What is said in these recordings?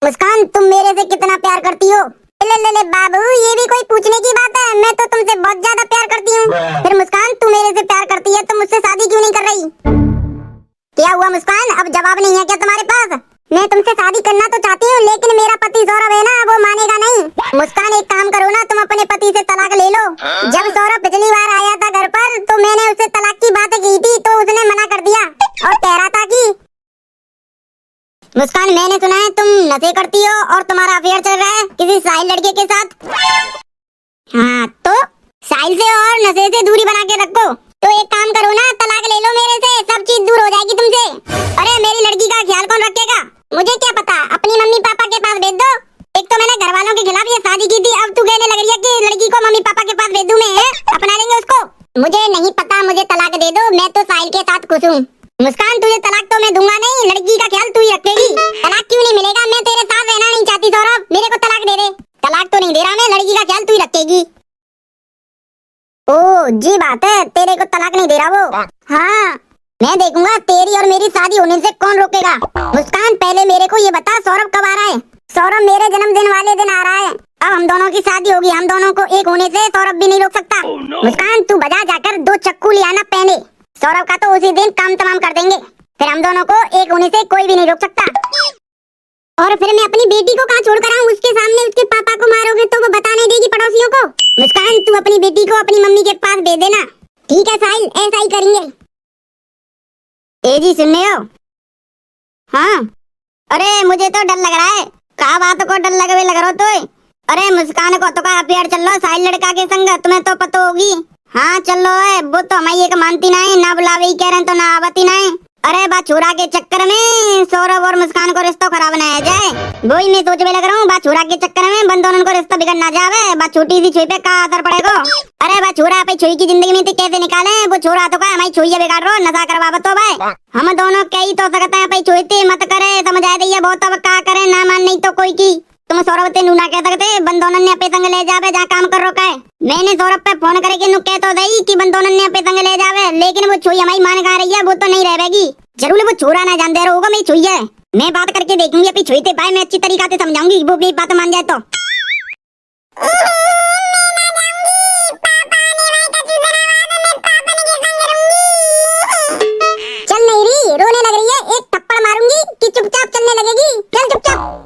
मुस्कान, तुम मेरे से कितना प्यार करती हो? ले बाबू, ये भी कोई पूछने की बात है? मैं तो तुमसे बहुत ज्यादा प्यार करती हूँ। फिर मुस्कान, तू मेरे से प्यार करती है तो मुझसे शादी क्यों नहीं कर रही? क्या हुआ मुस्कान, अब जवाब नहीं है क्या तुम्हारे पास? मैं तुमसे शादी करना तो चाहती हूँ, लेकिन मेरा पति सौरभ है ना, वो मानेगा नहीं। मुस्कान, एक काम करो ना, तुम अपने पति से तलाक ले लो। जब सौरभ पिछली बार आया था घर पर तो मैंने उससे तलाक की बात की थी तो उसने मना कर दिया और कह रहा था कि मुस्कान, मैंने सुना है तुम नशे करती हो और तुम्हारा अफेयर चल रहा है किसी साहिल लड़के के साथ। हाँ, तो साहिल से और नशे से दूरी बना के रखो। तो एक काम करो ना, तलाक ले लो मेरे से, सब चीज दूर हो जाएगी तुमसे। अरे मेरी लड़की का ख्याल कौन रखेगा? मुझे क्या पता, अपनी मम्मी पापा के पास भेज दो। एक तो मैंने घर वालों के खिलाफ ये शादी की थी, अब तू कहने लग रही है कि लड़की को मम्मी पापा के पास भेज दूं मैं, अपना लेंगे उसको। मुझे नहीं पता, मुझे तलाक दे दो, मैं तो साहिल के साथ खुश हूँ। मुस्कान, तुझे तलाक तो मैं दूंगा नहीं, लड़की का ख्याल तू ही रखेगी। तलाक क्यों नहीं मिलेगा? मैं तेरे साथ रहना नहीं चाहती सौरभ, मेरे को तलाक दे दे। तलाक तो नहीं दे रहा मैं, लड़की का ख्याल तू ही रखेगी। ओ जी बात है, तेरे को तलाक नहीं दे रहा वो। हाँ, मैं देखूंगा तेरी और मेरी शादी होने से कौन रोकेगा। मुस्कान, पहले मेरे को ये बता, सौरभ कब आ रहा है? सौरभ मेरे जन्मदिन वाले दिन आ रहा है। अब हम दोनों की शादी होगी, हम दोनों को एक होने से सौरभ भी नहीं रोक सकता। मुस्कान, तू बाजार जाकर 2 चक्कू ले आना पहले, सौरभ का तो उसी दिन काम तमाम कर देंगे, फिर हम दोनों को एक होने से कोई भी नहीं रोक सकता। और फिर मैं अपनी बेटी को कहाँ छोड़ कर आऊँ? उसके सामने उसके पापा को मारोगे तो वो बता नहीं देगी पड़ोसियों को। मुस्कान, तू अपनी बेटी को अपनी मम्मी के पास भेज देना। ठीक है साहिल, ऐसा ही करेंगे। जी सुन रहे हो? हाँ। अरे मुझे तो डर लग रहा है। कहा बात को डर लगे लग रहा हो तो? अरे मुस्कान को तो का अफेयर चल लो साहिल लड़का के संग, तुम्हें तो पता होगी। हाँ चल लो है, वो तो हमारी एक मानती ना है, ना बुलावे ही कह रहे हैं तो ना आवती ना है। अरे बा छोरा के चक्कर में सौरभ और मुस्कान को रिश्ता खराब बनाया जाए, वही मैं सोच में लग रहा हूँ। बा छोरा के चक्कर में बन दोनों को रिश्ता बिगड़ ना जावे, बा छोटी सी छुई पे का असर पड़ेगा। अरे बा छोरा पे छुई की जिंदगी में थी कैसे निकाले? वो छोरा तो का हमारी छुई बिगाड़ रो, नशा करवा तो भाई हम दोनों कई तो सकते हैं, छुईते मत करे, समझ आए दैया बहुत, अब का करे, ना मान नहीं तो कोई की। तुम सौरभ ते नूना कह सकते, बंदोनन ने अपने संग ले जावे जहाँ काम कर रोका है। मैंने सौरभ पे फोन करके नु कह तो दई कि बंदोनन ने अपने संग ले जावे, लेकिन वो छुई हमारी मान खा रही है, वो तो नहीं रहेगी। जरूर वो छोरा ना जान दे रहा होगा, मैं छुई है। मैं बात करके देखूंगी अपनी छुई ते भाई, मैं अच्छी तरीका से समझाऊंगी, वो भी बात मान जाए तो। चल नहीं रही, रोने लग रही है, एक थप्पड़ मारूंगी कि चुपचाप चलने लगेगी। चल चुपचाप।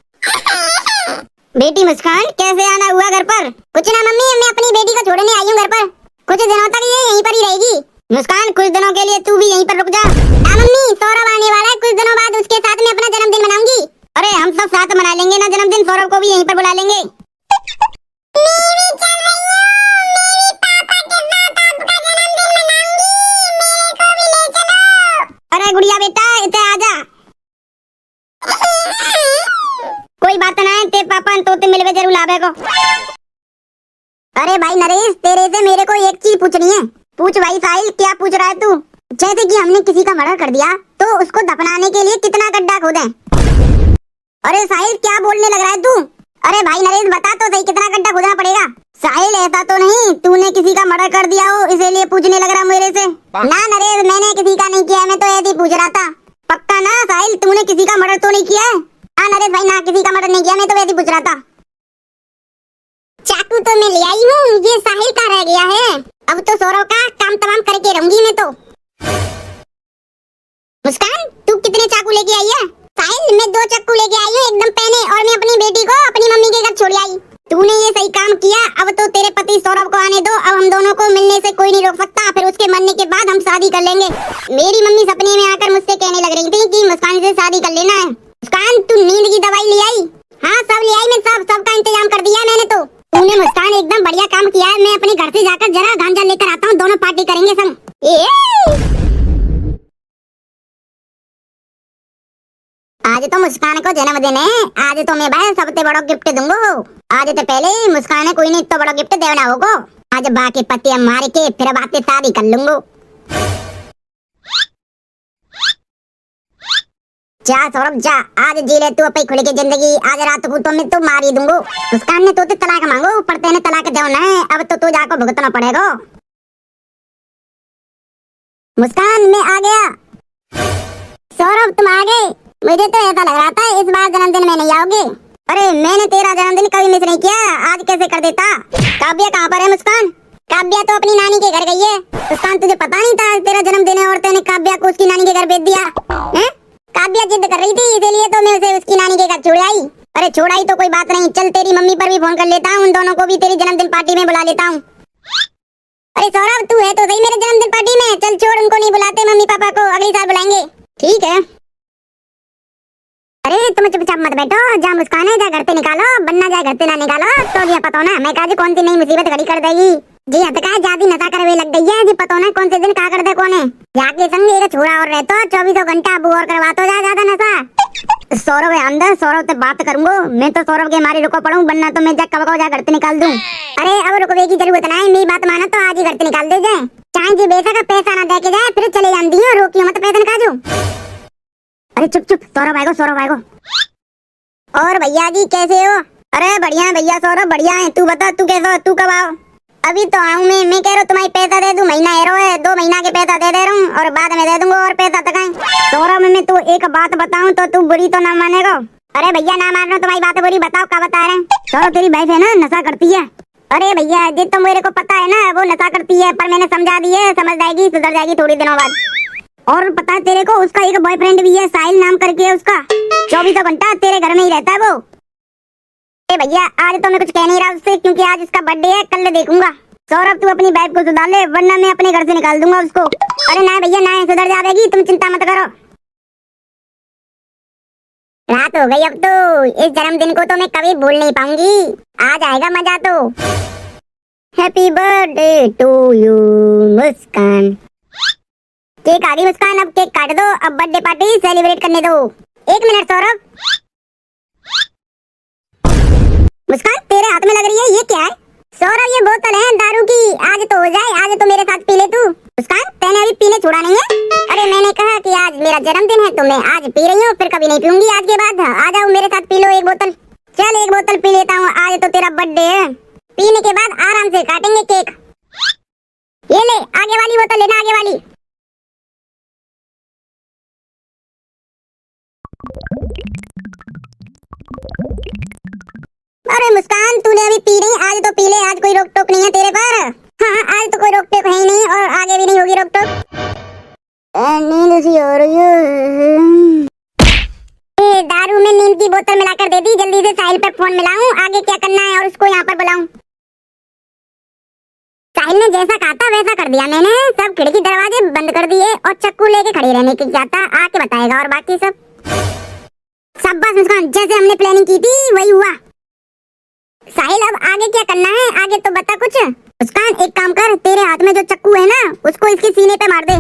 बेटी मुस्कान, कैसे आना हुआ घर पर? कुछ ना मम्मी, मैं अपनी बेटी को छोड़ने आई हूँ घर पर, कुछ दिनों तक ये यहीं पर ही रहेगी। मुस्कान, कुछ दिनों के लिए तू भी यहीं पर रुक जा। ना मम्मी, सौरभ आने वाला है, कुछ दिनों बाद उसके साथ मैं अपना जन्मदिन मनाऊंगी। अरे हम सब साथ मना लेंगे ना जन्मदिन, सौरभ को भी यहीं पर बुला लेंगे। अरे गुड़िया बेटा, इधर आजा। कोई बात ना है, तेरे पापा तो मिलवे जरूर लावे को। अरे भाई नरेश, तेरे से मेरे को एक चीज पूछनी है। पूछ भाई साहिल, क्या पूछ रहा है तू? जैसे कि हमने किसी का मर्डर कर दिया तो उसको दफनाने के लिए कितना गड्ढा खोदें? अरे साहिल, क्या बोलने लग रहा है तू? अरे भाई नरेश, बता तो सही, कितना गड्ढा खोदना पड़ेगा? साहिल, ऐसा तो नहीं तूने किसी का मर्डर कर दिया हो इसीलिए पूछने लग रहा मेरे से? ना नरेश, मैंने किसी का नहीं किया, मैं तो ऐसे ही पूछ रहा था। पक्का ना साहिल, तूने किसी का मर्डर तो नहीं किया है? हाँ नरेश भाई, ना किसी का मर्डर नहीं किया, मैं तो वैसे पूछ रहा था। चाकू तो मैं ले आई हूँ, ये साहिल का रह गया है, अब तो सौरभ का काम तमाम करके रहूंगी मैं तो। मुस्कान, तू कितने चाकू लेके आई है? साहिल, मैं 2 चाकू लेके आई हूँ एकदम पहने, और मैं अपनी बेटी को अपनी मम्मी के घर छोड़ आई। तूने ये सही काम किया, अब तो तेरे पति सौरभ को आने दो, अब हम दोनों को मिलने से कोई नहीं रोक सकता, फिर उसके मरने के बाद हम शादी कर लेंगे। मेरी मम्मी सपने में आकर मुझसे कहने लग रही थी कि मुस्कान से शादी कर लेना है। मुस्कान, तू नींद की दवाई ले आई? हाँ सब ले आई, मैं सब का इंतजाम कर दिया मैंने तो। तूने मुस्कान एकदम बढ़िया काम किया है, मैं अपने घर से जाकर जरा गांजा लेकर आता हूँ, दोनों पार्टी करेंगे संग। आज तो मुस्कान को जन्मदिन है, आज तो मैं भाई सबसे बड़ा गिफ्ट दूंगा। आज तो पहले मुस्कान है, कोई नहीं तो बड़ा गिफ्ट देना होगा। आज बाकी पत्ते मार के फिर बातें शादी कर लूंगा। जा सौरभ जा, आज जी ले तू अपनी खुली की जिंदगी, आज रात को तो मैं तो मार ही दूंगा। मुस्कान ने तो तलाक मांगो, पर तेने तलाक देना है, अब तो तू जाकर भुगतना पड़ेगा। मुस्कान, मैं आ गया। सौरभ तुम आ गए, मुझे तो ऐसा लग रहा था इस बार जन्मदिन में नहीं आओगे। अरे मैंने तेरा जन्मदिन कभी मिस नहीं किया, आज कैसे कर देता। काव्या कहाँ पर है मुस्कान? काव्या तो अपनी नानी के घर गई है। मुस्कान तुझे पता नहीं था तेरा जन्मदिन है और तूने काव्या को उसकी नानी के घर भेज दिया हैं? काव्या जिद कर रही थी इसीलिए तो मैं उसे उसकी नानी के घर छोड़ आई। अरे छोड़ाई तो कोई बात नहीं, चल तेरी मम्मी पर भी फोन कर लेता हूँ, उन दोनों को भी तेरी जन्मदिन पार्टी में बुला लेता हूँ। अरे सौरभ तू है तो सही मेरे जन्मदिन पार्टी में, चल छोड़ उनको नहीं बुलाते मम्मी पापा को, अगली साल बुलाएंगे। ठीक है। अरे तुम चुपचाप मत बैठो, जहाँ मुस्कान है जा घर पे निकालो, बनना जाए घर पे ना निकालो तो ये पता ना मैं कहा कौन सी नई मुसीबत खड़ी कर देगी। जी हद का ज्यादा नशा करवे लग गई है जी, पता ना कौन से दिन का कर दे कौन है। जाके संग एक छोड़ा और रहतो 24 घंटा अबू और करवा तो जा ज्यादा नशा। सौरभ है अंदर, सौरभ से बात करूंगा मैं तो सौरभ के मारे रुको पड़ूं, बनना तो मैं जा कब जा घर पे निकाल दूं। अरे अब रुकवे की जरूरत ना है, मेरी बात माना तो आज ही घर पे निकाल दे जाए, चाहे जी बेटा का पैसा ना दे के जाए फिर चले जाती है, रोकियो मत पैसा निकाल दो। अरे चुप चुप, सौरभ आएगो सौरभ आएगो। और भैया जी कैसे हो? अरे बढ़िया भैया सौरभ बढ़िया है, तू बता तू कैसा हो, तू कब आओ? अभी तो आऊं मैं कह रहा हूँ तुम्हारी पैसा दे दूं, महीना एरो है 2 महीना के पैसा दे रहा हूँ और बाद में दे दूंगा और पैसा तक है। सौरभ मैं तू एक बात बताऊं तो तू बुरी तो ना मानेगा। अरे भैया ना मान रहा तुम्हारी बात बुरी, बताओ क्या बता रहे हैं? सौरभ तेरी वाइफ है ना नशा करती है। अरे भैया जी तो मेरे को पता है ना वो नशा करती है, पर मैंने समझा दी है, समझ जाएगी सुधर जाएगी थोड़ी दिनों बाद। और पता है तेरे को उसका एक बॉयफ्रेंड भी है, साहिल नाम करके है उसका, 24 घंटा तेरे घर में ही रहता है वो। भैया आज तो मैं कुछ कह नहीं रहा उससे क्योंकि आज उसका बर्थडे है, कल देखूंगा। सौरभ तू अपनी वाइफ को सुधार ले वरना मैं अपने घर से निकाल दूंगा उसको। अरे ना भैया ना सुधर जाएगी, तुम चिंता मत करो। रात हो गई अब तो, इस जन्मदिन को तो मैं कभी भूल नहीं पाऊंगी, आज आएगा मजा तो। Happy birthday to you Muskan. Cake आ गई मुस्कान, अब केक काट दो, अब बर्थडे पार्टी सेलिब्रेट करने दो। 1 मिनट सौरभ। मुस्कान तेरे हाथ में लग रही है ये क्या है? सौरभ ये बोतल है दारू की, आज तो हो जाए, आज तो मेरे साथ पी ले तू। मुस्कान तैने अभी पीने छोड़ा नहीं है? अरे मैंने कहा कि आज मेरा जन्मदिन है तो मैं आज पी रही हूँ, फिर कभी नहीं पीऊंगी आज के बाद। आ जाओ मेरे साथ पी लो 1 बोतल। चल 1 बोतल पी लेता हूँ, आज तो तेरा बर्थडे है, पीने के बाद आराम से काटेंगे केक। ये ले आगे वाली बोतल लेना, आगे वाली। अरे मुस्कान तूने अभी पी नहीं, आज तो पी ले, आज कोई रोक टोक नहीं है तेरे पर। हाँ आज तो कोई रोक टोक है ही नहीं और आगे भी नहीं होगी रोक टोक। नींद सी हो रही है। दारू में नींद की बोतल मिलाकर दे दी, जल्दी से साहिल पे फोन मिलाऊं, आगे क्या करना है और उसको यहाँ पर बुलाऊं। साहिल ने जैसा कहा था वैसा कर दिया मैंने, सब खिड़की दरवाजे बंद कर दिए और चक्कू लेके खड़ी रहने की चाहता, आके बताएगा और बाकी सब बस मुस्कान जैसे हमने प्लानिंग की थी वही हुआ। साहिल अब आगे क्या करना है, आगे तो बता कुछ। मुस्कान एक काम कर, तेरे हाथ में जो चक्कू है ना उसको इसके सीने पे मार दे।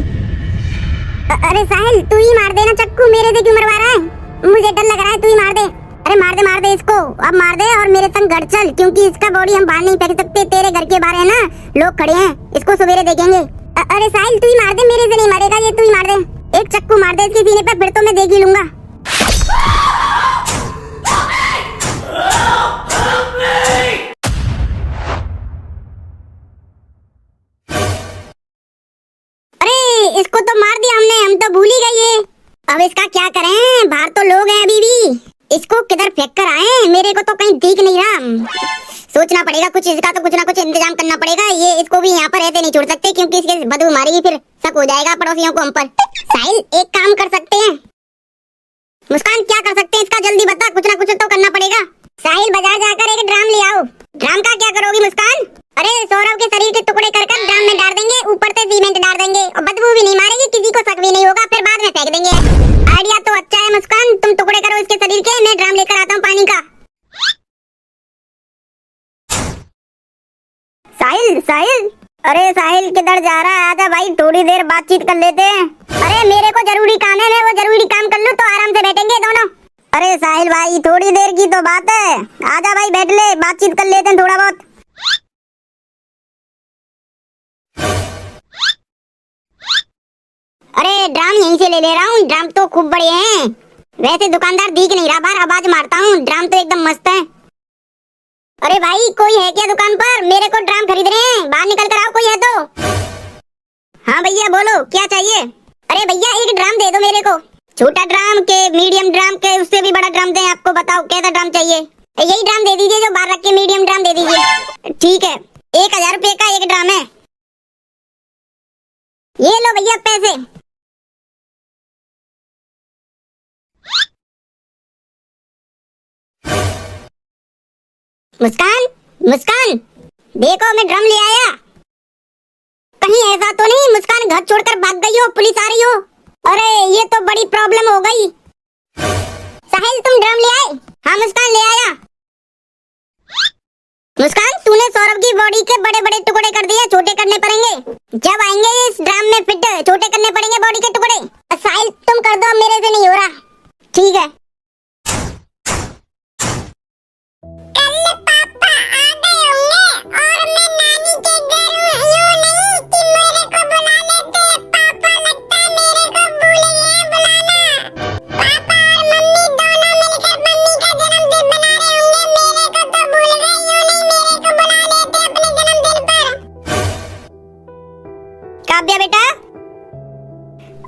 अरे साहिल तू ही मार दे ना चक्कू, मेरे से क्यों मरवा रहा है? मुझे डर लग रहा है, तू ही मार दे। अरे मार दे इसको, अब मार दे और मेरे संग घर चल क्योंकि इसका बॉडी हम बाहर नहीं फेंक सकते, तेरे घर के बाहर है ना लोग खड़े हैं, इसको सवेरे देखेंगे। अरे साहिल तू ही मार दे, मेरे से नहीं मरेगा ये, तू ही मार दे, एक चक्कू मार दे इसके सीने पे, फिर तो मैं देख ही लूंगा। इसको तो मार दिया हमने, हम तो भूल ही गए ये। अब इसका क्या करें, बाहर तो लोग हैं अभी भी, इसको किधर फेंक कर आए, मेरे को तो कहीं दिख नहीं रहा। सोचना पड़ेगा कुछ, इसका तो कुछ ना कुछ इंतजाम करना पड़ेगा, ये इसको भी यहाँ पर ऐसे नहीं छोड़ सकते क्योंकि इसके बदबू मारेगी, फिर शक हो जाएगा पड़ोसियों को हम पर। साहिल एक काम कर सकते हैं। मुस्कान क्या कर सकते हैं इसका जल्दी बता, कुछ ना कुछ तो करना पड़ेगा। साहिल बाजार जाकर एक ड्राम ले आओ। ड्राम का क्या करोगी मुस्कान? अरे सौरभ के शरीर के टुकड़े कर ड्राम में डाल देंगे, ऊपर से सीमेंट डाल देंगे और बदबू भी नहीं मारेगी, किसी को शक भी नहीं होगा, फिर बाद में फेंक देंगे। आइडिया तो अच्छा है मुस्कान, तुम टुकड़े करो इसके शरीर के, मैं ड्राम लेकर आता हूँ पानी का। साहिल अरे साहिल किधर जा रहा है? आजा भाई थोड़ी देर बातचीत कर लेते हैं। अरे मेरे को जरूरी काम है, मैं वो जरूरी काम कर लूँ तो आराम से बैठेंगे दोनों। अरे साहिल भाई थोड़ी देर की तो बात है, आजा भाई बैठ ले, बातचीत कर लेते हैं थोड़ा बहुत। अरे ड्राम यहीं से ले रहा हूँ, ड्राम तो खूब बड़े हैं, वैसे दुकानदार दिख नहीं रहा बाहर, आवाज मारता हूँ, ड्राम तो एकदम मस्त है। अरे भाई कोई है क्या दुकान पर? मेरे को ड्राम खरीद रहे हैं, बाहर निकल कर आओ कोई है तो। हाँ भैया बोलो क्या चाहिए? अरे भैया एक ड्राम दे दो मेरे को, छोटा ड्राम के, मीडियम ड्राम के, उससे भी बड़ा ड्राम दें आपको, बताओ कैसा ड्राम चाहिए? यही ड्राम दे दीजिए जो बाहर रख के, मीडियम ड्राम दे दीजिए। ठीक है, 1000 रुपए का एक ड्राम है। ये लो भैया पैसे। मुस्कान, मुस्कान, देखो मैं ड्रम ले आया। कहीं ऐसा तो नहीं मुस्कान घर छोड़कर भाग गई हो, पुलिस आ रही हो? अरे ये तो बड़ी प्रॉब्लम हो गई। साहिल तुम ड्रम ले आए? हाँ मुस्कान ले आया। मुस्कान तूने सौरभ की बॉडी के बड़े बड़े टुकड़े कर दिए, छोटे करने पड़ेंगे। जब आएंगे इस ड्राम में फिट छोटे करने पड़ेंगे बॉडी के टुकड़े। साहिल तुम कर दो, मेरे से नहीं हो रहा। ठीक है। काव्या बेटा,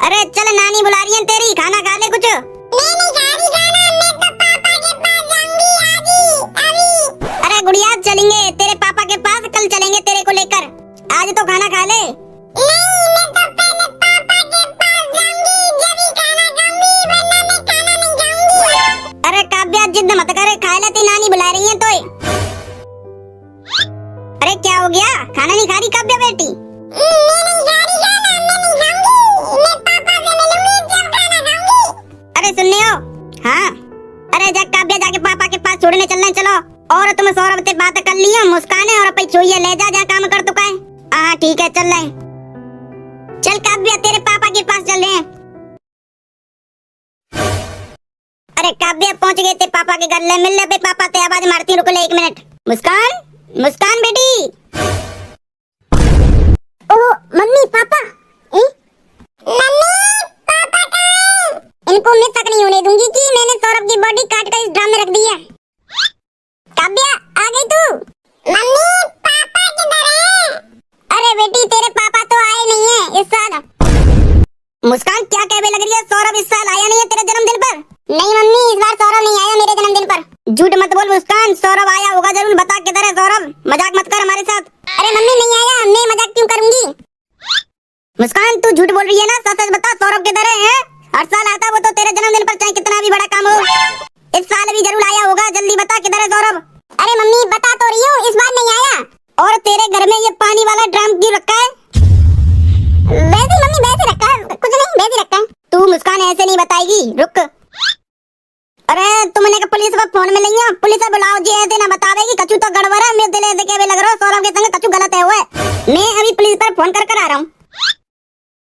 अरे चल नानी बुला रही है तेरी, खाना खा ले कुछ। मैं नहीं खा रही खाना, मैं तो पापा के पास जाऊंगी आज ही, अभी। अरे गुड़िया चलेंगे तेरे पापा के पास, कल चलेंगे तेरे को लेकर। आज तो खाना खा ले। नहीं मैं तो पहले पापा के पास जाऊंगी, जब ही खाना खाऊंगी, वरना मैं खाना नहीं खाऊंगी। अरे काव्या जिद मत करे, खा लेती, नानी बुला रही है तो। अरे क्या हो गया, खाना नहीं खा रही काव्या बेटी? अरे सुनने हो? हाँ अरे जा काव्या, जाके पापा के पास छोड़ने चलना है, चलो। और तुम सौरभ से बात कर लियो, मुस्कान है और अपन छोइए, ले जा जा काम कर तो का है। हाँ ठीक है चल रहे। चल काव्या तेरे पापा के पास चल रहे हैं। अरे काव्या पहुंच गए थे पापा के घर, ले मिल ले पापा से, आवाज मारती, रुको ले 1 मिनट। मुस्कान, मुस्कान बेटी। ओह मम्मी पापा, मम्मी पापा कहाँ? इनको मैं शक नहीं होने दूंगी कि मैंने सौरभ की बॉडी काट कर इस ड्रम में रख दी है। काव्या आ गई तू? मम्मी पापा किधर हैं? अरे बेटी तेरे पापा तो आए नहीं हैं इस साल। मुस्कान क्या कहने लग रही है, सौरभ इस साल आया नहीं है तेरे जन्मदिन पर? नहीं मम्मी इस बार सौरभ नहीं आया मेरे जन्मदिन पर। झूठ मत बोल मुस्कान, सौरभ आया होगा जरूर, बता किधर है सौरभ, मजाक मत कर हमारे साथ। अरे मम्मी नहीं आया, मैं मजाक क्यों करूंगी? मुस्कान तू झूठ बोल रही है ना, सच सच बता सौरभ किधर है? हर साल आता वो तो तेरे जन्मदिन पर, चाहे कितना भी बड़ा काम हो। इस साल भी जरूर आया होगा, जल्दी बता किधर है सौरभ? अरे मम्मी बता तो रही हूँ, इस बार नहीं आया। और तेरे घर में ये पानी वाला ड्रम क्यों रखा है? वैसे मम्मी वैसे रखा है, कुछ नहीं वैसे रखा है। तू मुस्कान ऐसे नहीं बताएगी, रुक। अरे तुमने का पुलिस पर फोन में नहीं है, पुलिस बुलाओ जी, ऐसे ना बतावेगी, कचू तो गड़बड़ है, मेरे दिल ऐसे के लग रहा है सौरभ के संग कचू गलत है हुआ। मैं अभी पुलिस पर फोन कर आ रहा हूँ।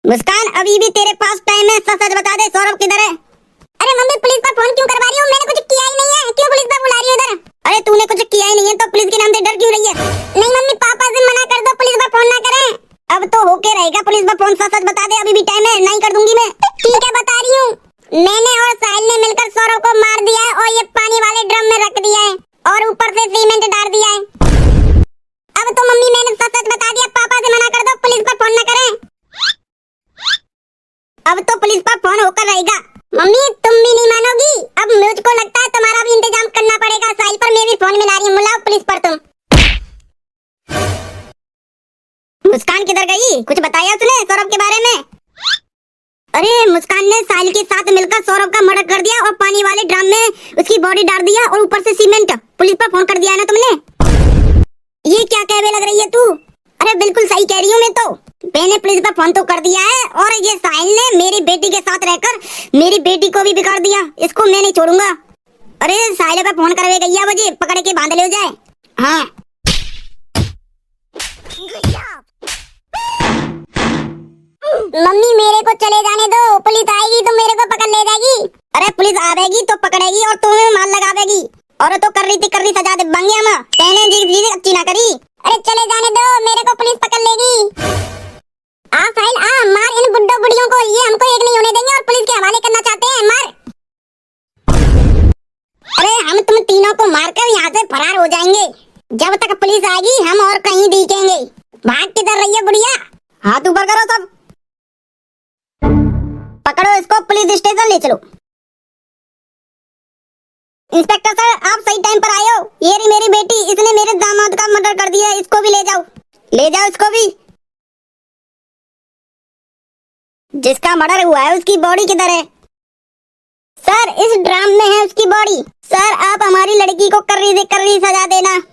मुस्कान अभी भी तेरे पास टाइम है, सच सच बता दे सौरभ किधर है? अरे मम्मी पुलिस पर फोन क्यों करवा रही हो, मैंने कुछ किया ही नहीं है, क्यों पुलिस पर बुला रही हो इधर? अरे तूने कुछ किया ही नहीं है तो पुलिस के नाम से डर क्यों रही है? नहीं मम्मी पापा से मना कर दो, पुलिस पर फोन ना करें। अब तो होके रहेगा पुलिस पर फोन, सच सच बता दे, अभी भी टाइम है, नहीं कर दूंगी मैं। ठीक है बता रही हूँ, मैंने और साहिल ने मिलकर सौरभ को मार दिया है और ये पानी वाले ड्रम में रख दिया है और ऊपर से सीमेंट डाल दिया है। अब तो मम्मी मैंने सच सच बता दिया, पापा से मना कर दो, पुलिस पर फोन ना करें। अब तो पुलिस पर फोन होकर रहेगा। मम्मी तुम भी नहीं मानोगी, अब मुझको लगता है तुम्हारा भी इंतजाम करना पड़ेगा। साहिल पर मैं भी फोन मिला रही हूँ, बुलाओ पुलिस पर तुम। मुस्कान किधर गई, कुछ बताया उसने सौरभ के बारे में? अरे मुस्कान ने साहिल के साथ मिलकर सौरभ का मर्डर कर दिया और पानी वाले ड्रम में उसकी बॉडी डाल दिया और ऊपर से सीमेंट। पुलिस पर फोन कर दिया है ना तुमने? ये क्या कहने लग रही है तू? अरे बिल्कुल सही कह रही हूँ मैं तो, मैंने पुलिस पर फोन तो कर दिया है और ये साहिल ने मेरी बेटी के साथ रहकर मेरी बेटी को भी बिगाड़ दिया, इसको मैं नहीं छोड़ूंगा। अरे साहिल पर फोन करवे गई मुझे, पकड़ के बांध ले जाए। हाँ मम्मी मेरे को चले जाने दो, पुलिस आएगी तो मेरे को पकड़ ले जाएगी। अरे पुलिस आवेगी तो पकड़ेगी और तुम्हें मार लगावेगी, और तो कर रही सजा दे बंगे हम, कहने जी अच्छी ना करी। अरे चले जाने दो, मेरे को पुलिस पकड़ लेगी। आ साहिल आ, मार इन बुड्ढों बुढ़ियों को, ये हमको एक नहीं होने देंगे और पुलिस के हवाले करना चाहते हैं, मार। अरे हम तुम तीनों को मारकर यहाँ से फरार हो जाएंगे, जब तक पुलिस आएगी हम और कहीं दिखेंगे। भाग किधर रही है बुढ़िया? हाथ ऊपर करो सब, पकड़ो इसको, पुलिस स्टेशन ले चलो। इंस्पेक्टर सर, आप सही टाइम पर आए हो। ये रही मेरी बेटी, इसने मेरे दामाद का मर्डर कर दिया, इसको भी ले जाओ। ले जाओ इसको भी। जिसका मर्डर हुआ है उसकी बॉडी किधर है? सर, इस ड्राम में है उसकी बॉडी। सर, आप हमारी लड़की को कर्री से कर्री सजा देना।